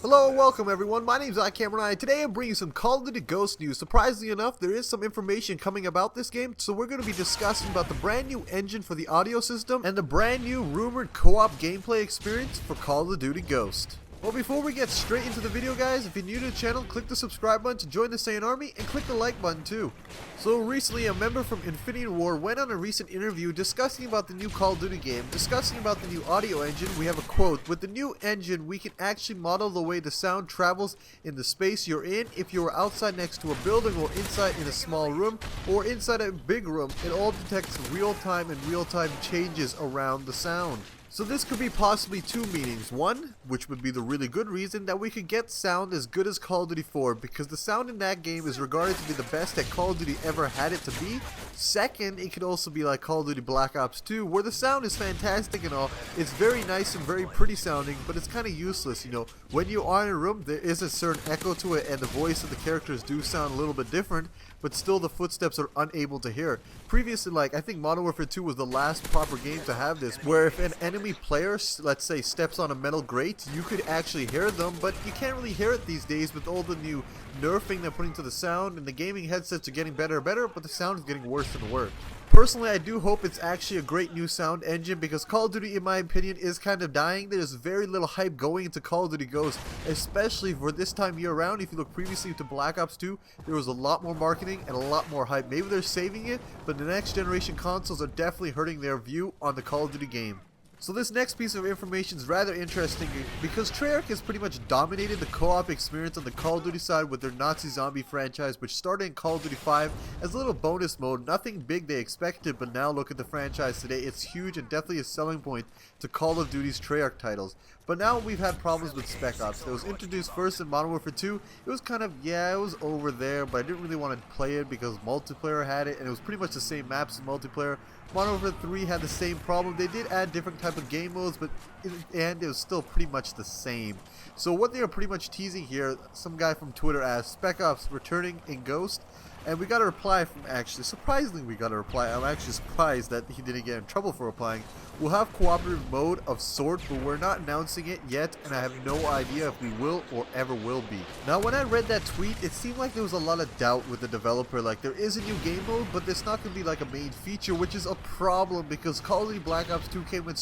Hello and welcome everyone, my name is iKmRni. Today I'm bringing some Call of Duty Ghost news. Surprisingly enough, there is some information coming about this game, so we're going to be discussing about the brand new engine for the audio system and the brand new rumored co-op gameplay experience for Call of Duty Ghost. Well, before we get straight into the video, guys, if you're new to the channel, click the subscribe button to join the Saiyan Army and click the like button too. So recently, a member from Infinity Ward went on a recent interview discussing about the new Call of Duty game, discussing about the new audio engine. We have a quote: "With the new engine, we can actually model the way the sound travels in the space you're in. If you are outside next to a building or inside in a small room or inside a big room, it all detects real-time and real-time changes around the sound." So this could be possibly two meanings. One, which would be the really good reason, that we could get sound as good as Call of Duty 4, because the sound in that game is regarded to be the best that Call of Duty ever had it to be. Second, it could also be like Call of Duty Black Ops 2, where the sound is fantastic and all. It's very nice and very pretty sounding, but it's kind of useless, you know. When you are in a room, there is a certain echo to it, and the voice of the characters do sound a little bit different, but still the footsteps are unable to hear. Previously, like, I think Modern Warfare 2 was the last proper game to have this, where if an enemy player, let's say, steps on a metal grate, you could actually hear them, but you can't really hear it these days with all the new nerfing they're putting to the sound, and the gaming headsets are getting better and better, but the sound is getting worse and worse. Personally, I do hope it's actually a great new sound engine, because Call of Duty, in my opinion, is kind of dying. There's very little hype going into Call of Duty Ghost, especially for this time year round. If you look previously to Black Ops 2, there was a lot more marketing and a lot more hype. Maybe they're saving it, but the next generation consoles are definitely hurting their view on the Call of Duty game. So this next piece of information is rather interesting, because Treyarch has pretty much dominated the co-op experience on the Call of Duty side with their Nazi Zombie franchise, which started in Call of Duty 5 as a little bonus mode. Nothing big they expected, but now look at the franchise today. It's huge and definitely a selling point to Call of Duty's Treyarch titles. But now we've had problems with SPEC Ops. It was introduced first in Modern Warfare 2. It was kind of, yeah, it was over there, but I didn't really want to play it because multiplayer had it, and it was pretty much the same maps in multiplayer. Modern Warfare 3 had the same problem. They did add different type of game modes, but it was still pretty much the same. So what they are pretty much teasing here, some guy from Twitter asked, "SPEC Ops returning in Ghost?" And we got a reply from, actually, surprisingly we got a reply. I'm actually surprised that he didn't get in trouble for replying. "We'll have cooperative mode of sort, but we're not announcing it yet, and I have no idea if we will or ever will be." Now, when I read that tweet, it seemed like there was a lot of doubt with the developer. Like, there is a new game mode, but it's not going to be like a main feature, which is a problem, because Call of Duty Black Ops 2 came with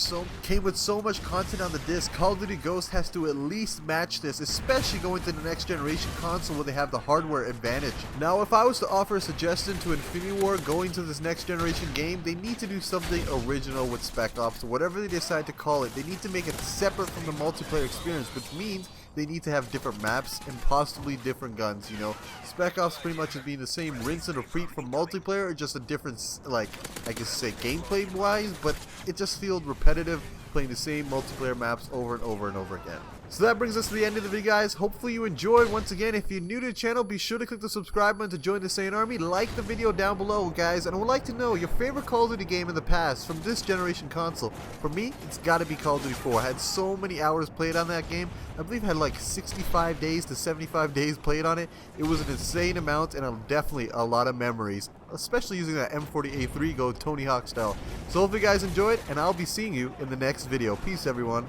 so much content on the disc. Call of Duty Ghost has to at least match this, especially going to the next generation console where they have the hardware advantage. Now, if I was to offer a suggestion to Infinity Ward going to this next generation game, they need to do something original with SPEC Ops. Whatever they decide to call it, they need to make it separate from the multiplayer experience, which means they need to have different maps and possibly different guns, you know. SPEC Ops pretty much is being the same rinse and repeat from multiplayer, just a different, like, I guess say gameplay wise, but it just feels repetitive playing the same multiplayer maps over and over and over again. So that brings us to the end of the video, guys. Hopefully you enjoyed. Once again, if you're new to the channel, be sure to click the subscribe button to join the Saiyan Army. Like the video down below, guys, and I would like to know your favorite Call of Duty game in the past from this generation console. For me, it's got to be Call of Duty 4. I had so many hours played on that game. I believe I had like 65 days to 75 days played on it. It was an insane amount, and definitely a lot of memories, especially using that M40A3 Go Tony Hawk style. So hope you guys enjoyed, and I'll be seeing you in the next video. Peace, everyone.